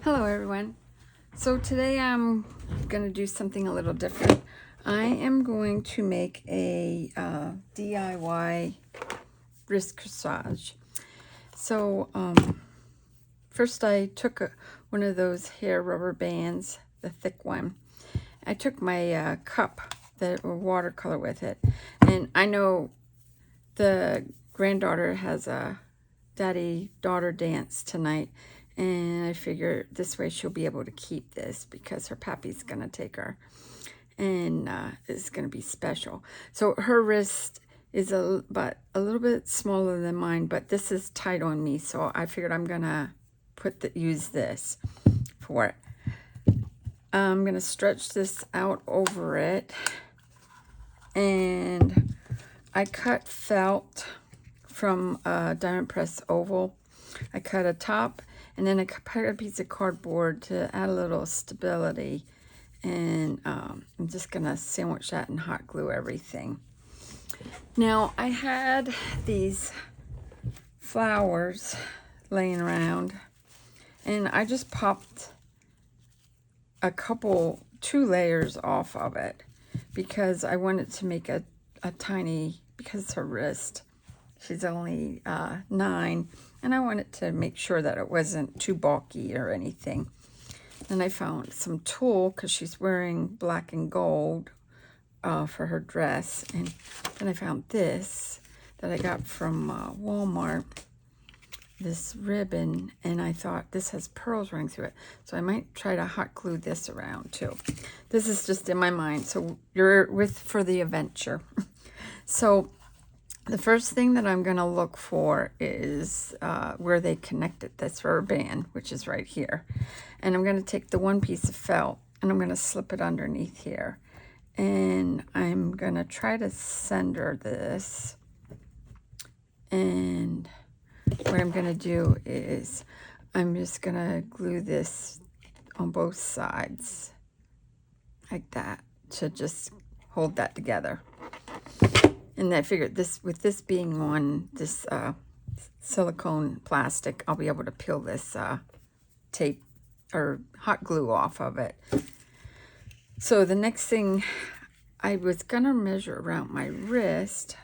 Hello everyone. So today I'm going to do something a little different. I am going to make a DIY wrist corsage. So first I took one of those hair rubber bands, the thick one. I took my cup that were watercolor with it, and I know the granddaughter has a daddy-daughter dance tonight, and I figure this way she'll be able to keep this because her pappy's gonna take her, and it's gonna be special. So her wrist is a little bit smaller than mine, but this is tight on me, so I figured I'm gonna use this for it. I'm gonna stretch this out over it, and I cut felt from a Diamond Press oval. I cut a top, and then I cut a piece of cardboard to add a little stability, and I'm just gonna sandwich that and hot glue everything. Now I had these flowers laying around, and I just popped two layers off of it because I wanted to make a tiny, because her wrist, she's only 9, and I wanted to make sure that it wasn't too bulky or anything. And I found some tulle because she's wearing black and gold for her dress. And then I found this that I got from Walmart, this ribbon, and I thought this has pearls running through it, so I might try to hot glue this around too. This is just in my mind, so you're for the adventure. So the first thing that I'm going to look for is where they connected this rubber band, which is right here. And I'm going to take the one piece of felt, and I'm going to slip it underneath here. And I'm going to try to center this. And what I'm going to do is I'm just going to glue this on both sides like that to just hold that together. And I figured with this being on this silicone plastic, I'll be able to peel this tape or hot glue off of it. So the next thing, I was gonna measure around my wrist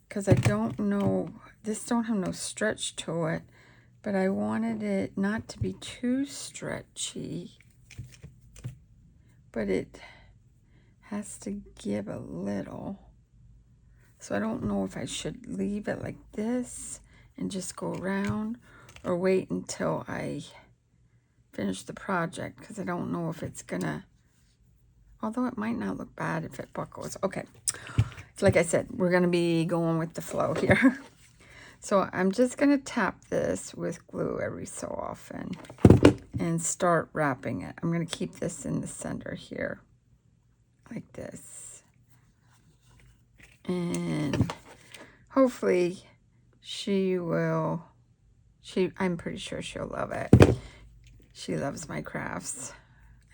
because I don't know, this don't have no stretch to it, but I wanted it not to be too stretchy, but it has to give a little. So I don't know if I should leave it like this and just go around, or wait until I finish the project, because I don't know if it's gonna, although it might not look bad if it buckles. Okay, so like I said, we're gonna be going with the flow here. So I'm just gonna tap this with glue every so often and start wrapping it. I'm gonna keep this in the center here like this. And hopefully I'm pretty sure she'll love it. She loves my crafts.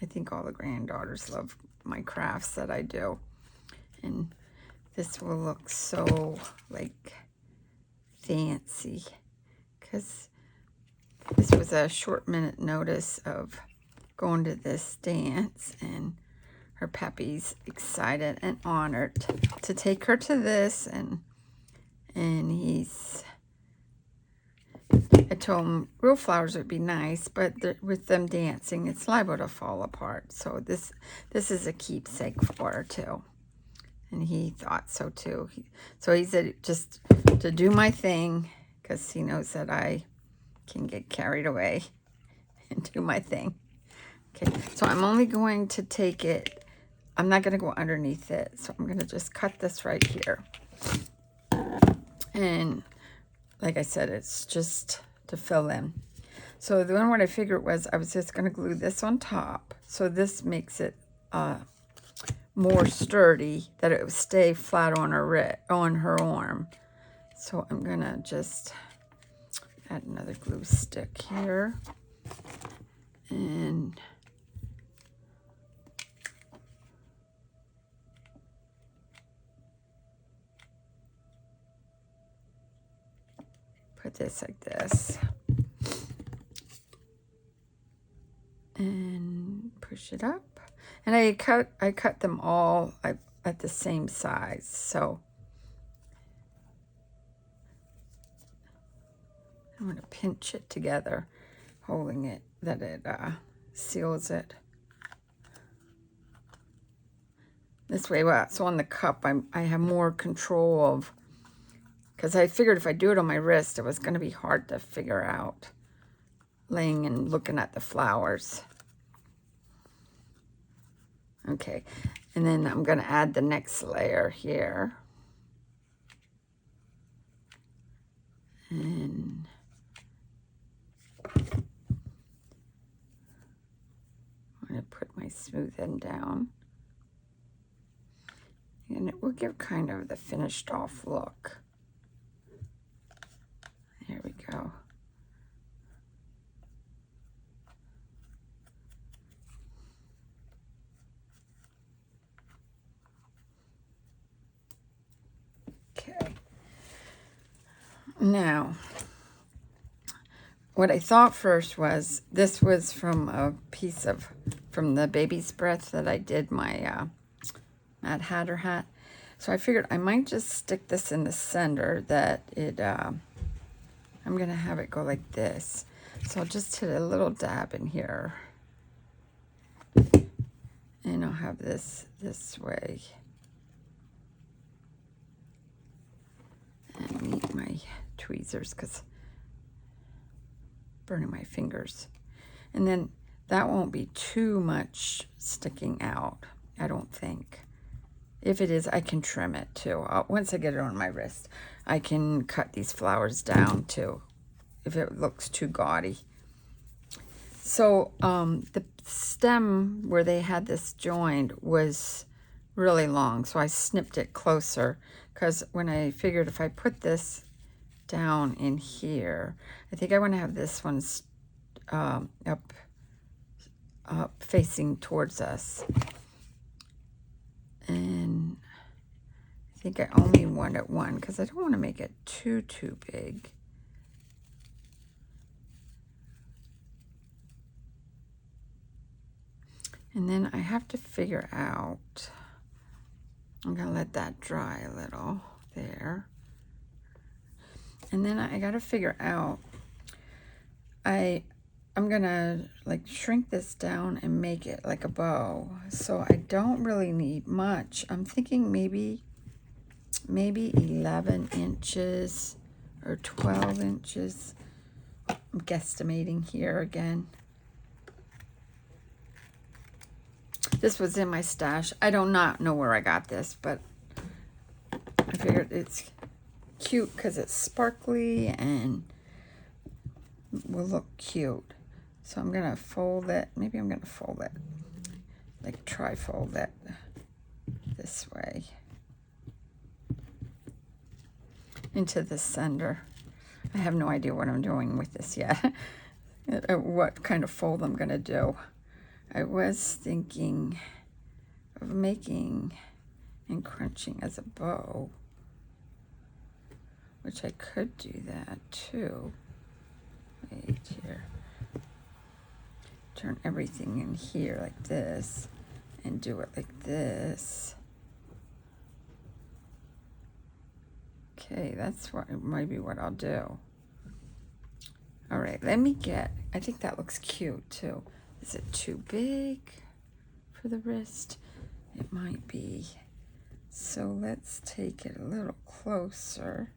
I think all the granddaughters love my crafts that I do. And this will look so like fancy, because this was a short minute notice of going to this dance, and her pappy's excited and honored to take her to this, and I told him real flowers would be nice, but with them dancing, it's liable to fall apart. So this is a keepsake for her too, and he thought so too. So he said just to do my thing, because he knows that I can get carried away and do my thing. Okay, so I'm only going to take it, I'm not going to go underneath it, so I'm going to just cut this right here. And like I said, it's just to fill in. So then what I figured was I was just going to glue this on top, so this makes it more sturdy, that it would stay flat on her arm. So I'm going to just add another glue stick here, and put this like this. cinch it up. And I cut them all at the same size, so I'm going to pinch it together, holding it, that it seals it. This way, well, so on the cup, I have more control of, because I figured if I do it on my wrist, it was going to be hard to figure out, laying and looking at the flowers. Okay, and then I'm going to add the next layer here. And I'm going to put my smooth end down. And it will give kind of the finished off look. There we go. Okay. Now, what I thought first was, this was from a piece of, from the baby's breath that I did my Mad Hatter hat. So I figured I might just stick this in the center, that it, I'm going to have it go like this. So I'll just hit a little dab in here. And I'll have this way. And meet my tweezers, because burning my fingers. And then that won't be too much sticking out, I don't think. If it is, I can trim it too. Once I get it on my wrist, I can cut these flowers down too, if it looks too gaudy. So the stem where they had this joined was really long, so I snipped it closer, because when I figured if I put this down in here, I think I want to have this one up facing towards us. And I think I only wanted one, because I don't want to make it too big. And then I have to figure out, I'm going to let that dry a little there. And then I got to figure out, I'm going to like shrink this down and make it like a bow. So I don't really need much. I'm thinking maybe 11 inches or 12 inches. I'm guesstimating here again. This was in my stash. I do not know where I got this, but I figured it's cute because it's sparkly and will look cute. So I'm going to fold it. Maybe I'm going to fold it, like tri-fold it this way into the center. I have no idea what I'm doing with this yet. What kind of fold I'm going to do. I was thinking of making and crunching as a bow, which I could do that too. Wait here. Turn everything in here like this and do it like this. Okay, that's what might be what I'll do. All right, let me get, I think that looks cute too. Is it too big for the wrist? It might be. So let's take it a little closer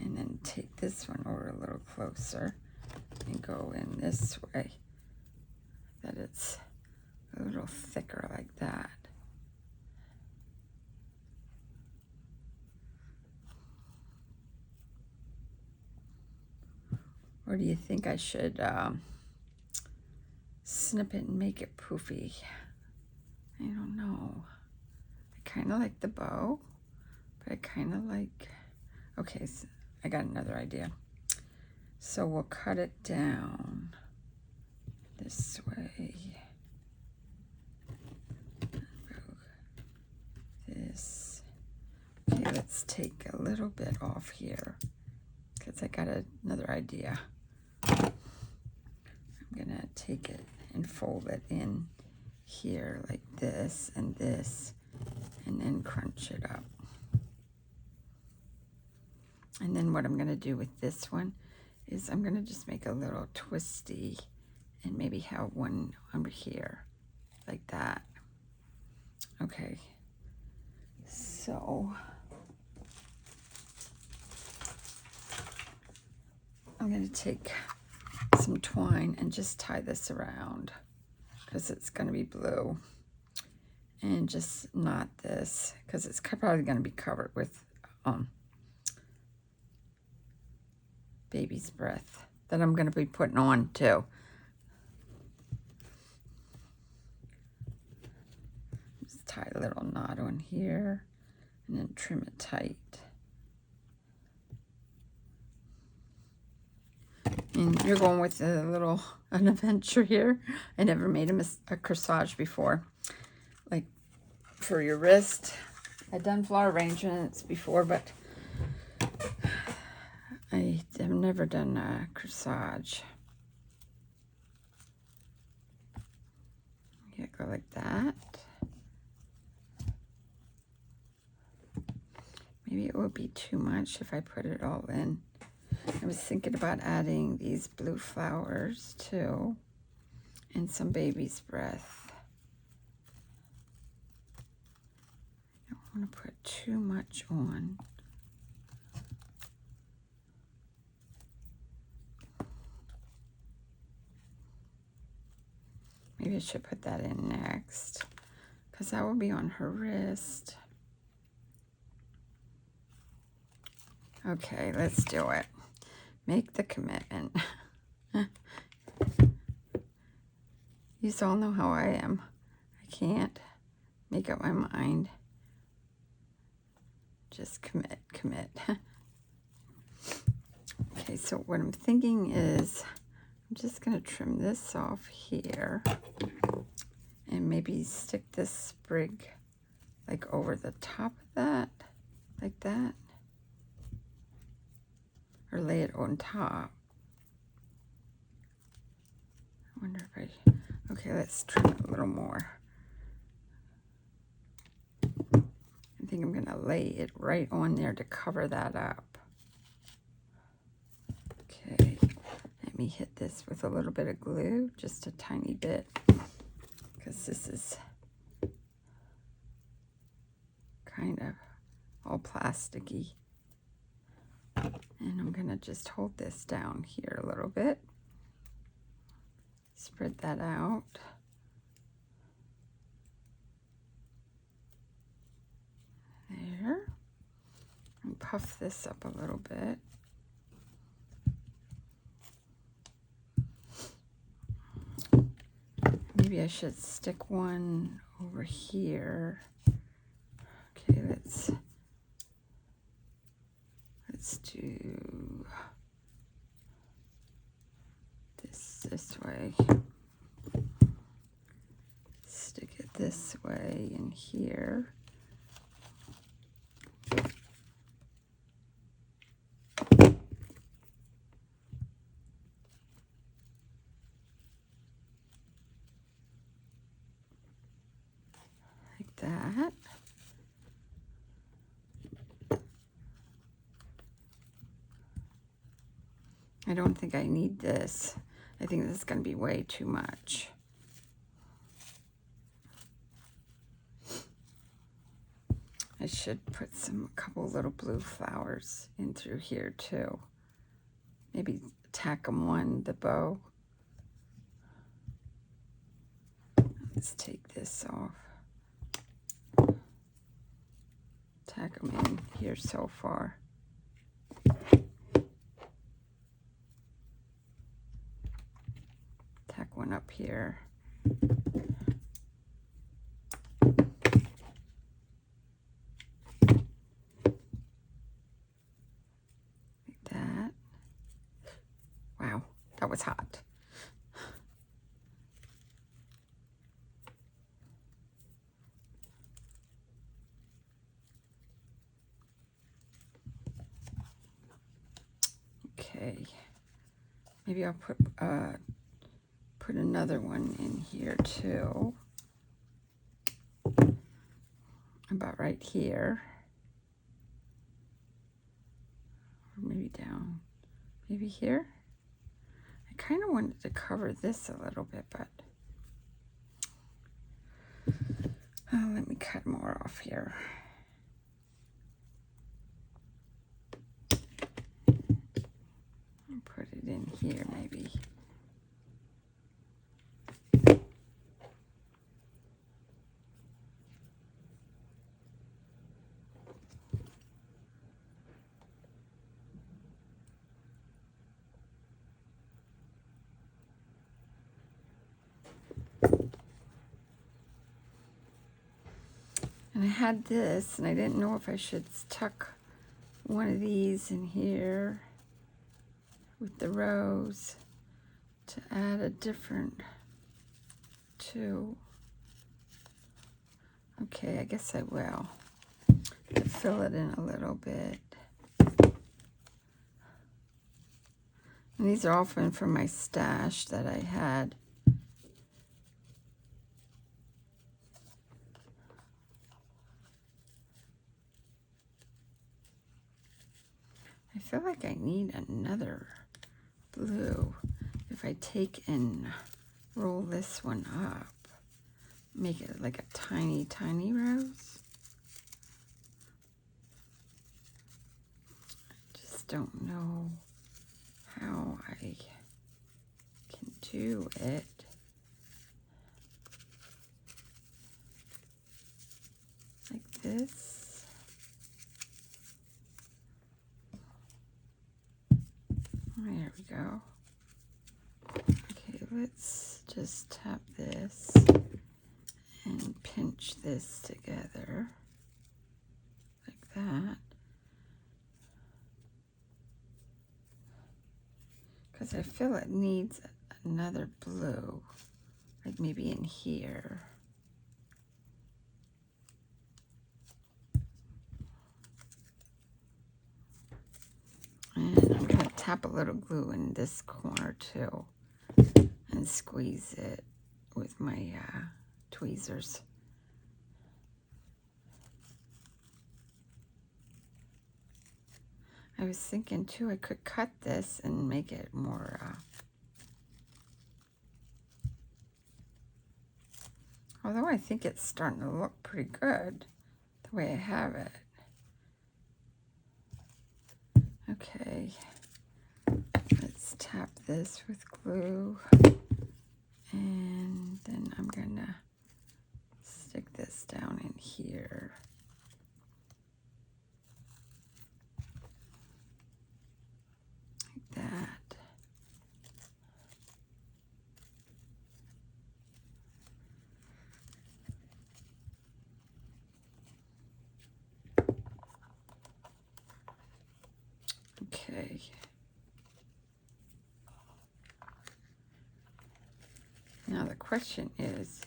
and then take this one over a little closer and go in this way, that it's a little thicker like that. Or do you think I should snip it and make it poofy? I don't know. I kind of like the bow, but I kind of like, okay, so I got another idea. So we'll cut it down this way. Go this. Okay, let's take a little bit off here, because I got another idea. I'm gonna take it and fold it in here like this, and then crunch it up. And then what I'm going to do with this one is I'm going to just make a little twisty and maybe have one over here like that. Okay, so I'm going to take some twine and just tie this around because it's going to be blue, and just knot this because it's probably going to be covered with baby's breath that I'm going to be putting on too. Just tie a little knot on here and then trim it tight. And you're going with an adventure here. I never made a corsage before. Like for your wrist. I've done flower arrangements before, but I have never done a corsage. Yeah, go like that. Maybe it would be too much if I put it all in. I was thinking about adding these blue flowers too, and some baby's breath. I don't want to put too much on. Maybe I should put that in next, because that will be on her wrist. Okay, let's do it. Make the commitment. You all know how I am. I can't make up my mind. Just commit. Okay, so what I'm thinking is I'm just going to trim this off here and maybe stick this sprig like over the top of that, like that. Or lay it on top. I wonder if okay, let's trim it a little more. I think I'm gonna lay it right on there to cover that up. Okay, let me hit this with a little bit of glue, just a tiny bit, because this is kind of all plasticky. And I'm going to just hold this down here a little bit. Spread that out. There. And puff this up a little bit. Maybe I should stick one over here. Okay, let's do this way. Stick it this way in here. Like that. I don't think I need this. I think this is going to be way too much. I should put a couple little blue flowers in through here too. Maybe tack them on the bow. Let's take this off. Tack them in here so far. Tack one up here. Like that. Wow, that was hot. Okay, maybe I'll put another one in here too. about right here. Or maybe down, maybe here. I kind of wanted to cover this a little bit, but let me cut more off here. And put it in here maybe. And I had this, and I didn't know if I should tuck one of these in here with the rose to add a different two. Okay, I guess I will. To fill it in a little bit. And these are all from my stash that I had. I feel like I need another blue. If I take and roll this one up, make it like a tiny, tiny rose. I just don't know how I can do it. Like this. There we go. Okay, let's just tap this and pinch this together like that. Because I feel it needs another blue, like maybe in here. And I'm going to tap a little glue in this corner too and squeeze it with my tweezers. I was thinking too I could cut this and make it more although I think it's starting to look pretty good the way I have it. Okay, let's tap this with glue, and then I'm gonna stick this down in here. Like that. Okay. Now the question is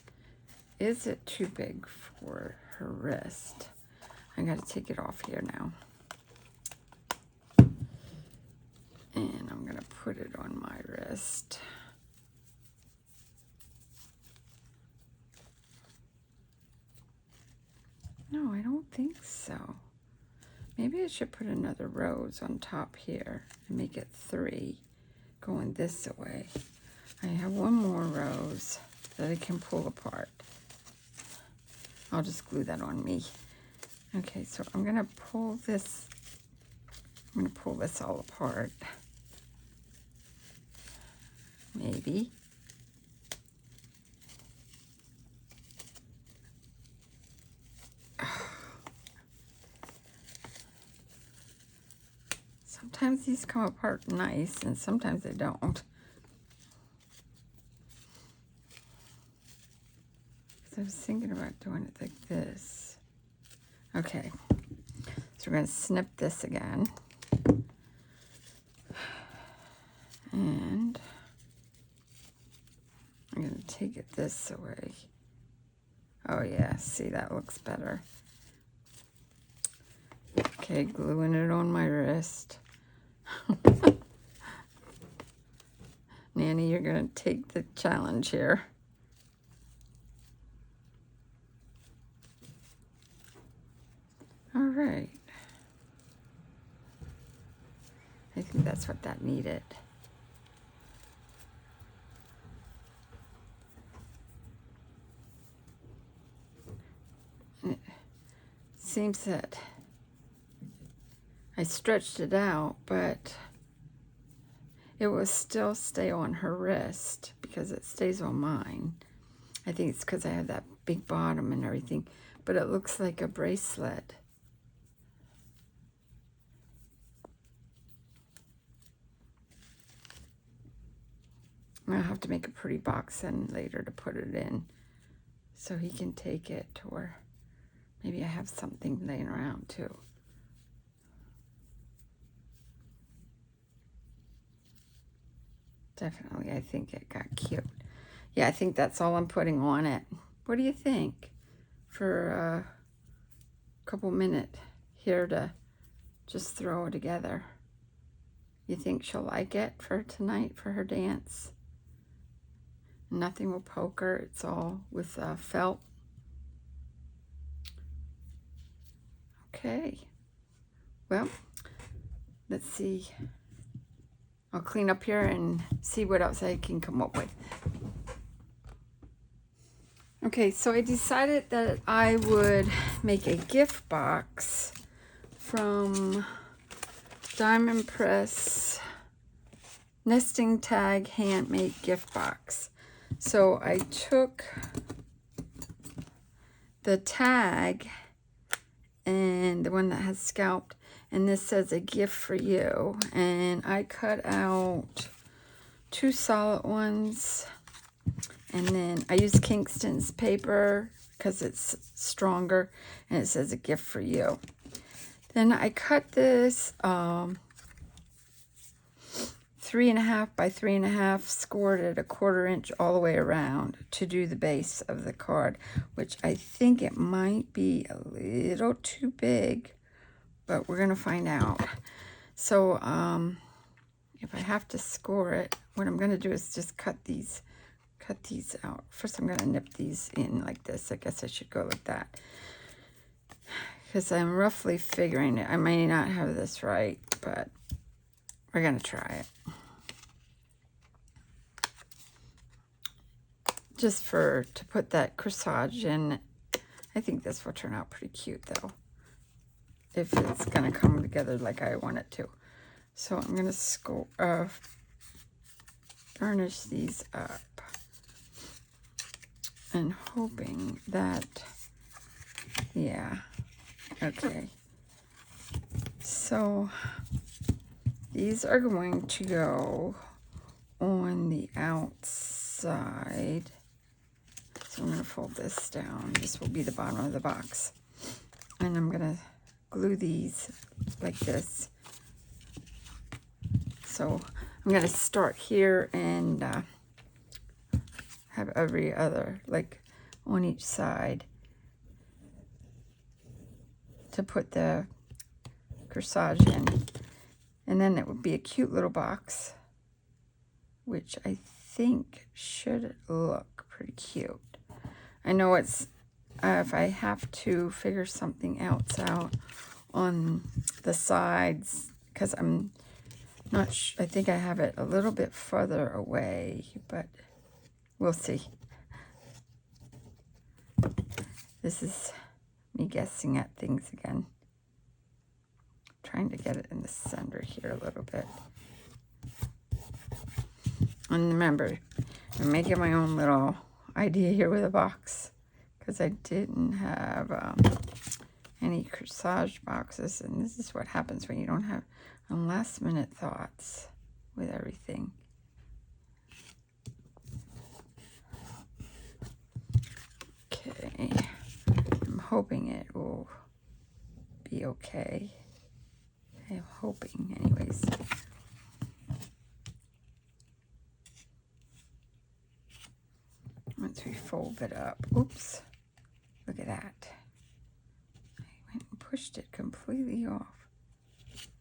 it too big for her wrist? I gotta take it off here now. And I'm gonna put it on my wrist. No, I don't think so. Maybe I should put another rose on top here and make it 3 going this way. I have one more rose that I can pull apart. I'll just glue that on me. Okay, so I'm gonna pull this all apart. Maybe. Sometimes these come apart nice and sometimes they don't. So I was thinking about doing it like this. Okay, so we're going to snip this again. And I'm going to take it this way. Oh yeah, see, that looks better. Okay, gluing it on my wrist. Nanny, you're going to take the challenge here. right. I think that's what that needed. It seems that I stretched it out, but it will still stay on her wrist because it stays on mine. I think it's because I have that big bottom and everything, but it looks like a bracelet. I'll have to make a pretty box then later to put it in so he can take it, or maybe I have something laying around too. Definitely, I think it got cute. Yeah, I think that's all I'm putting on it. What do you think? For a couple minutes here to just throw it together. You think she'll like it for tonight, for her dance? Nothing will poke her. It's all with felt. Okay. Well, let's see. I'll clean up here and see what else I can come up with. Okay, so I decided that I would make a gift box from Diamond Press Nesting Tag Handmade Gift Box. So I took the tag and the one that has scalped, and this says a gift for you, and I cut out 2 solid ones, and then I used Kingston's paper because it's stronger, and it says a gift for you. Then I cut this 3.5 by 3.5, scored it 1/4 inch all the way around to do the base of the card, which I think it might be a little too big, but we're gonna find out. So if I have to score it, what I'm gonna do is just cut these out. First I'm gonna nip these in like this. I guess I should go like that, because I'm roughly figuring it. I may not have this right, but we're gonna try it. Just to put that corsage in. I think this will turn out pretty cute though, if it's gonna come together like I want it to. So I'm gonna burnish these up, and hoping that, yeah, okay. So these are going to go on the outside. So I'm going to fold this down. This will be the bottom of the box. And I'm going to glue these like this. So I'm going to start here and have every other, like on each side, to put the corsage in. And then it would be a cute little box, which I think should look pretty cute. I know it's, if I have to figure something else out on the sides, because I'm not sure, I think I have it a little bit further away, but we'll see. This is me guessing at things again. Trying to get it in the center here a little bit. And remember, I'm making my own little idea here with a box, because I didn't have any corsage boxes, and this is what happens when you don't have last minute thoughts with everything. Okay, I'm hoping it will be okay. I'm hoping anyways. Once we fold it up, oops, look at that. I went and pushed it completely off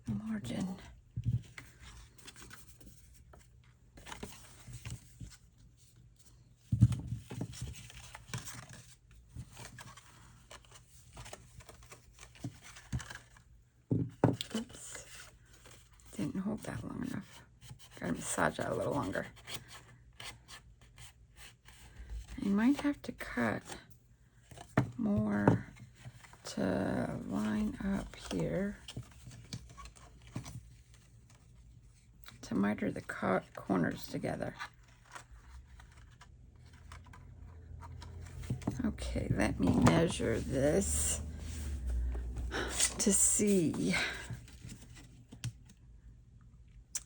the margin. hold that long enough. Gotta massage that a little longer. You might have to cut more to line up here to miter the corners together. Okay, let me measure this to see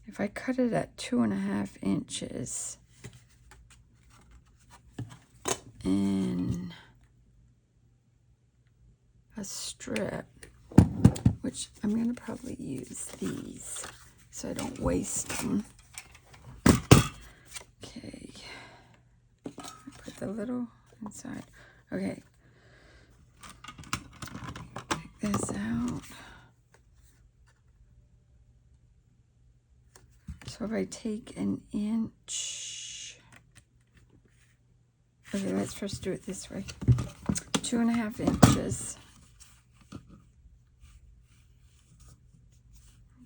if I cut it at 2.5 inches in a strip, which I'm going to probably use these so I don't waste them. Okay, put the little inside. Okay, take this out. So if I take an inch, okay, let's first do it this way. 2.5 inches. I'm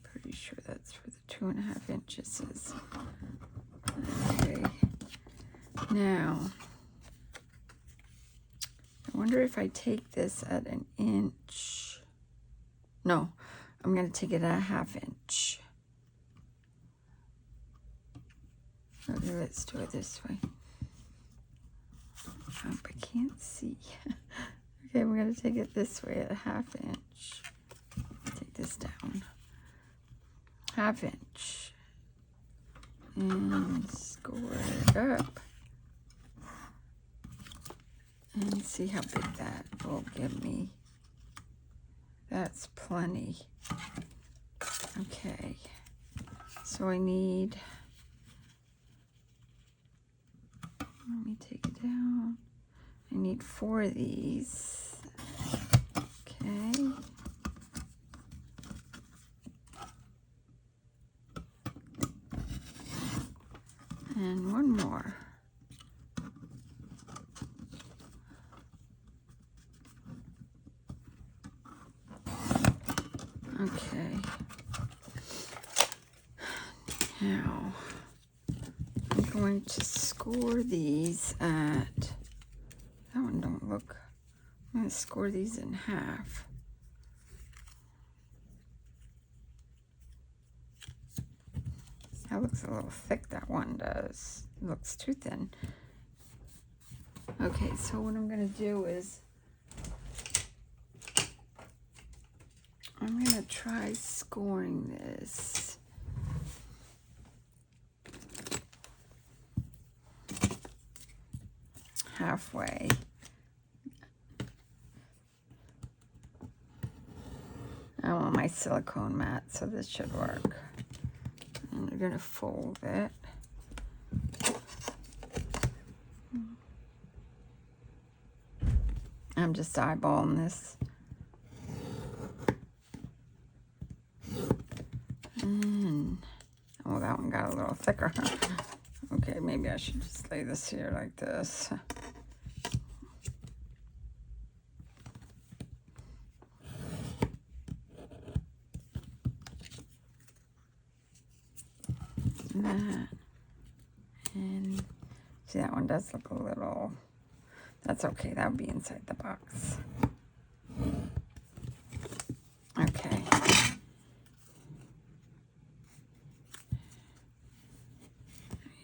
pretty sure that's where the 2.5 inches is. Okay, now I wonder if I take this at an inch. No, I'm going to take it at a 1/2 inch. Okay, let's do it this way. I can't see. Okay, I'm going to take it this way at a 1/2 inch. Take this down. 1/2 inch. And score it up. And see how big that will give me. That's plenty. Okay. So I need, let me take it down. I need 4 of these. Okay. And 1 more. Okay. Now, I'm going to score these at, that one don't look, I'm going to score these in half. That looks a little thick, that one does. It looks too thin. Okay, so what I'm going to do is, I'm going to try scoring this. Halfway. I want my silicone mat, so this should work. And we're going to fold it. I'm just eyeballing this. And, oh, that one got a little thicker. Okay, maybe I should just lay this here like this. That. And see, that one does look a little, that's okay, that would be inside the box. Okay.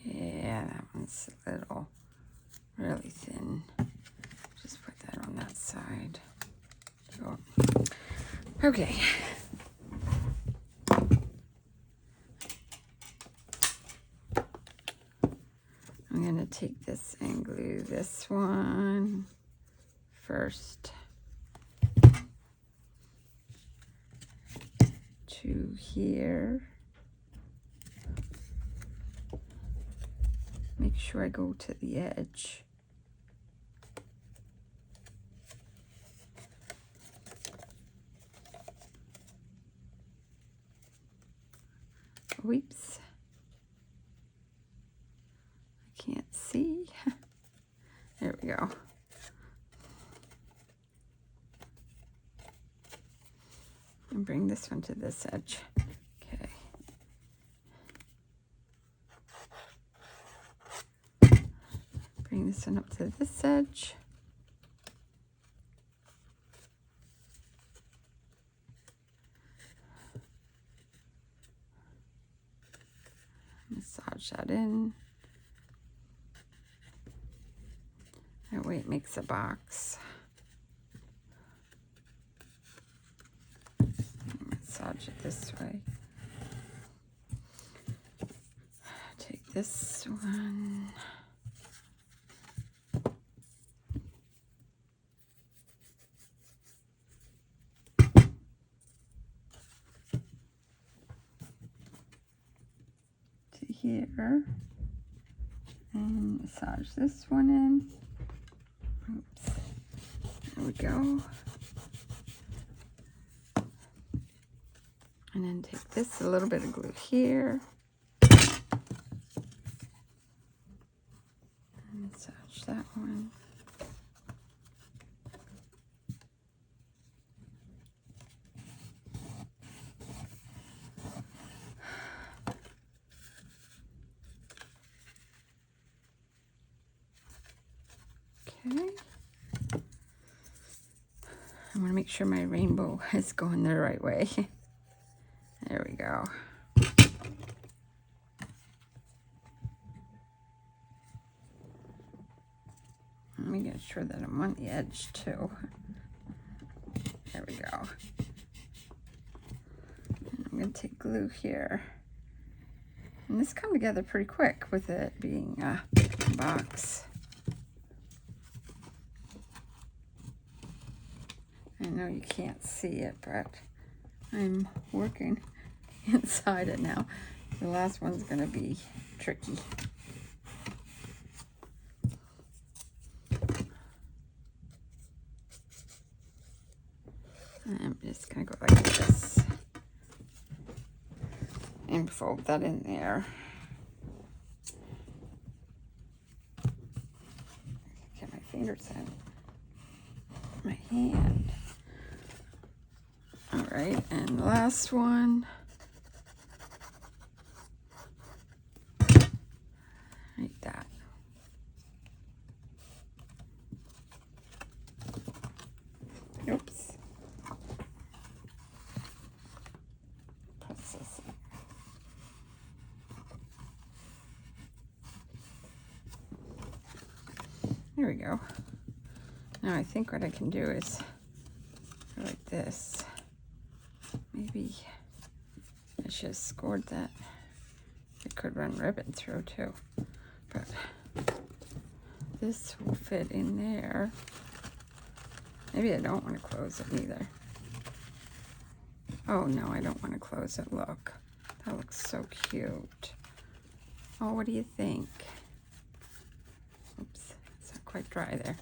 Yeah, that one's a little, really thin. Just put that on that side. Sure. Okay. I'm going to take this and glue this one first to here. Make sure I go to the edge. Whoops. I can't see. There we go. And bring this one to this edge. Okay. this one up to this edge. Massage that in. That way it makes a box. Massage it this way. Take this one. To here. And massage this one in. Oops. There we go. And then take this, a little bit of glue here. And massage that one. Okay. I want to make sure my rainbow is going the right way. There we go. Let me get sure that I'm on the edge too. There we go. And I'm going to take glue here. And this come together pretty quick with it being a box. I know you can't see it, but I'm working inside it now. The last one's going to be tricky. I'm just going to go like this and fold that in there. Get my fingers in my hand. All right, and the last one. Like that. Oops. Press this in. There we go. Now I think what I can do is go like this. Maybe I should have scored that. It could run ribbon through too, but this will fit in there. Maybe I don't want to close it either. Oh no, I don't want to close it. Look, that looks so cute. Oh, what do you think? Oops, it's not quite dry there.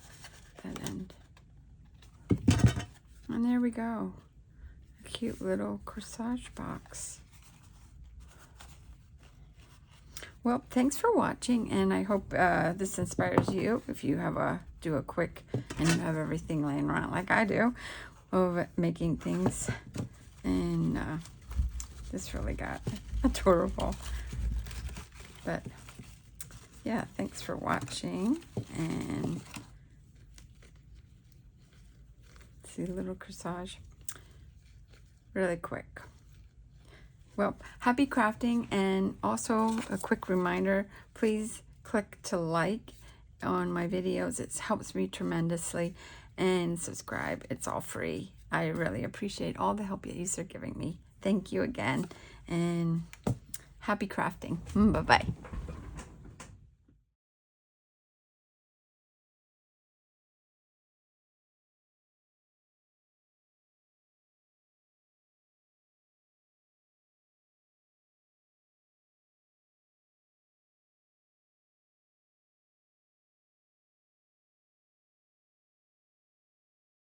That end. And there we go. A cute little corsage box. Well, thanks for watching, and I hope this inspires you. If you have do a quick, and you have everything laying around like I do, of making things, and this really got adorable. But yeah, thanks for watching, and see a little corsage, really quick. Well, happy crafting, and also a quick reminder, please click to like on my videos. It helps me tremendously, and subscribe. It's all free. I really appreciate all the help you are giving me. Thank you again, and happy crafting. Bye-bye.